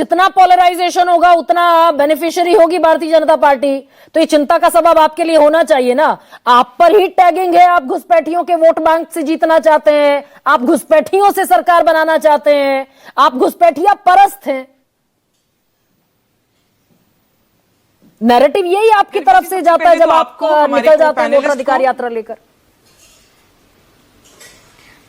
जितना पोलराइजेशन होगा उतना बेनिफिशियरी होगी भारतीय जनता पार्टी। तो ये चिंता का सबब आपके लिए होना चाहिए ना। आप पर ही टैगिंग है, आप घुसपैठियों के वोट बैंक से जीतना चाहते हैं, आप घुसपैठियों से सरकार बनाना चाहते हैं, आप घुसपैठिया परस्त हैं। नैरेटिव यही आपकी तरफ से जाता है जब आप निकल जाते हैं वोटर अधिकार यात्रा लेकर।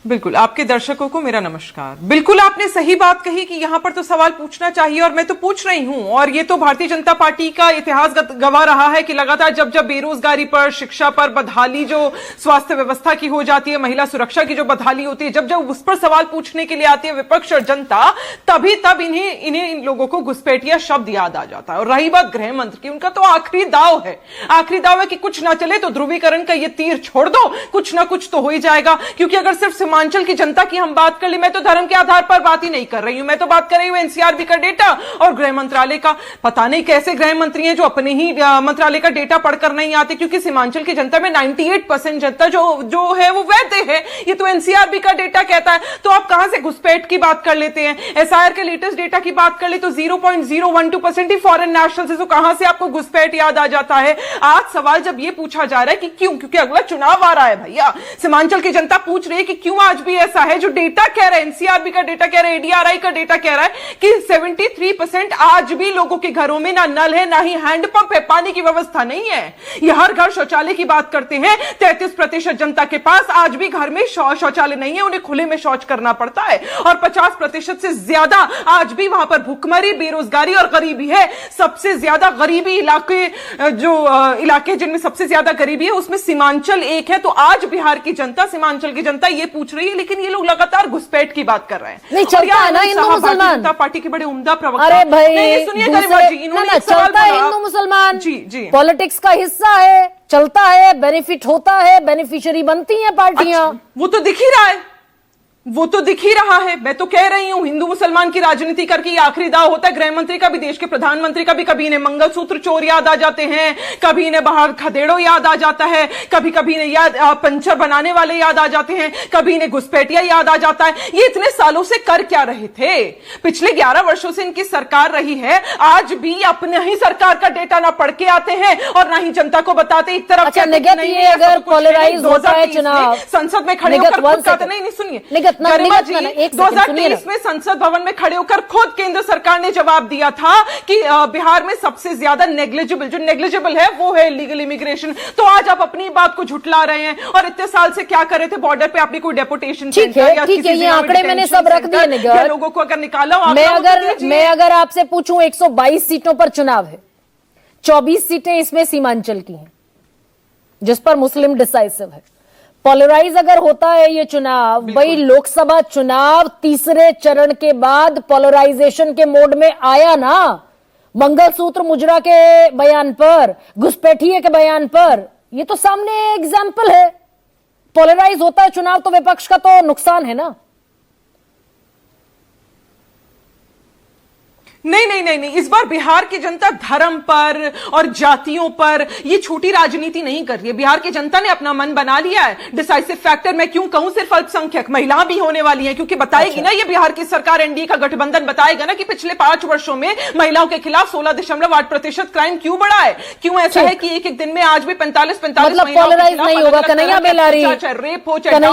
बिल्कुल, आपके दर्शकों को मेरा नमस्कार। बिल्कुल आपने सही बात कही कि यहां पर तो सवाल पूछना चाहिए और मैं तो पूछ रही हूं। और ये तो भारतीय जनता पार्टी का इतिहास गवाह रहा है कि लगातार जब जब बेरोजगारी पर, शिक्षा पर बदहाली, जो स्वास्थ्य व्यवस्था की हो जाती है, महिला सुरक्षा की जो बदहाली होती है, जब जब उस पर सवाल पूछने के लिए आती है विपक्ष और जनता, तभी तब इन लोगों को घुसपैठिया शब्द याद आ जाता है। और रही बात गृह मंत्री की, उनका तो आखिरी दाव है, आखिरी दाव है कि कुछ ना चले तो ध्रुवीकरण का ये तीर छोड़ दो, कुछ ना कुछ तो हो ही जाएगा। क्योंकि अगर सिर्फ सीमांचल की जनता की हम बात कर ली, मैं तो धर्म के आधार पर बात ही नहीं कर रही हूं, मैं तो बात कर रही हूं एनसीआरबी का डेटा और गृह मंत्रालय का। पता नहीं कैसे गृह मंत्री हैं जो अपने ही मंत्रालय का डेटा पढ़कर नहीं आते, क्योंकि सीमांचल की जनता में 98% जनता जो है वो वैध है, ये तो एनसीआरबी का डेटा कहता है। तो आप कहां से घुसपैठ की बात कर लेते हैं? एसआईआर के लेटेस्ट डेटा की बात कर ले तो 0.012% ही फॉरेन नेशनल है। तो कहां से आपको घुसपैठ याद आ जाता है? आज सवाल जब ये पूछा जा रहा है कि क्यों, क्योंकि अगला चुनाव आ रहा है भैया, सीमांचल की जनता पूछ रही है कि क्यों आज भी ऐसा है, जो डेटा कह रहा है, एनसीआरबी का डेटा कह रहा है, एडीआरआई का डेटा कह रहा है कि 73% आज भी लोगों के घरों में ना नल है, ना ही हैंडपंप है, पानी की व्यवस्था नहीं है। ये हर घर शौचालय की बात करते हैं, 33% जनता के पास आज भी घर में शौचालय नहीं है, उन्हें खुले में शौच करना पड़ता है। और 50% से ज्यादा आज भी वहां पर भुखमरी, बेरोजगारी और गरीबी है। सबसे ज्यादा गरीबी इलाके, जो इलाके जिनमें सबसे ज्यादा गरीबी है, उसमें सीमांचल एक है। तो आज बिहार की जनता, सीमांचल की जनता ये पूछ रही है, लेकिन ये लोग लगातार घुसपैठ की बात कर रहे हैं। नहीं चलता है ना हिंदू मुसलमान, जनता पार्टी के बड़े उम्दा प्रवक्ता। अरे भाई सुनिए गरिमा जी, इन्होंने चलता है हिंदू मुसलमान, जी जी, पॉलिटिक्स का हिस्सा है, चलता है, बेनिफिट होता है, बेनिफिशियरी बनती हैं पार्टियां। वो तो दिख ही रहा है, वो तो दिख ही रहा है। मैं तो कह रही हूं, हिंदू मुसलमान की राजनीति करके ये आखिरी दाव होता है। गृह मंत्री का भी, देश के प्रधानमंत्री का भी, कभी इन्हें मंगलसूत्र चोर याद आ जाते हैं, कभी इन्हें बाहर खदेड़ो याद आ जाता है, कभी कभी इन्हें याद पंचर बनाने वाले याद आ जाते हैं, कभी इन्हें घुसपैठिया याद आ जाता है। ये इतने सालों से कर क्या रहे थे? पिछले 11 वर्षों से इनकी सरकार रही है, आज भी अपने ही सरकार का डेटा ना पढ़ के आते हैं और ना ही जनता को बताते। एक तरफ अगर पोलराइज होता है चुनाव, संसद में खड़े होकर नहीं सुनिए गरिमा जी, 2023 में संसद भवन में खड़े होकर खुद केंद्र सरकार ने जवाब दिया था कि बिहार में सबसे ज्यादा नेग्लिजिबल है वो है इलीगल इमिग्रेशन। तो आज आप अपनी बात को झुटला रहे हैं। और इतने साल से क्या कर रहे थे? बॉर्डर पे आपने कोई डेपुटेशन, ठीक है, ये आंकड़े मैंने सब रख दिए निगाह, लोगों को अगर निकाला। मैं अगर आपसे पूछूं, 122 सीटों पर चुनाव है, 24 सीटें इसमें सीमांचल की हैं, जिस पर मुस्लिम डिसाइसिव है। पोलराइज अगर होता है ये चुनाव, भाई लोकसभा चुनाव तीसरे चरण के बाद पोलराइजेशन के मोड में आया ना, मंगलसूत्र मुजरा के बयान पर, घुसपैठिए के बयान पर, ये तो सामने एग्जाम्पल है। पोलराइज होता है चुनाव तो विपक्ष का तो नुकसान है ना। नहीं, इस बार बिहार की जनता धर्म पर और जातियों पर ये छोटी राजनीति नहीं कर रही है। बिहार की जनता ने अपना मन बना लिया है। डिसाइसिव फैक्टर मैं क्यों कहूं, सिर्फ अल्पसंख्यक महिला भी होने वाली है, क्योंकि बताएगी ना ये बिहार की सरकार, एनडीए का गठबंधन बताएगा ना कि पिछले 5 वर्षों में महिलाओं के खिलाफ 16.8% क्राइम क्यों बढ़ा है। क्यों ऐसा है कि एक दिन में आज भी 45 मतलब पोलराइज नहीं होगा, कन्हैया बेलारी, रेप हो, चाहे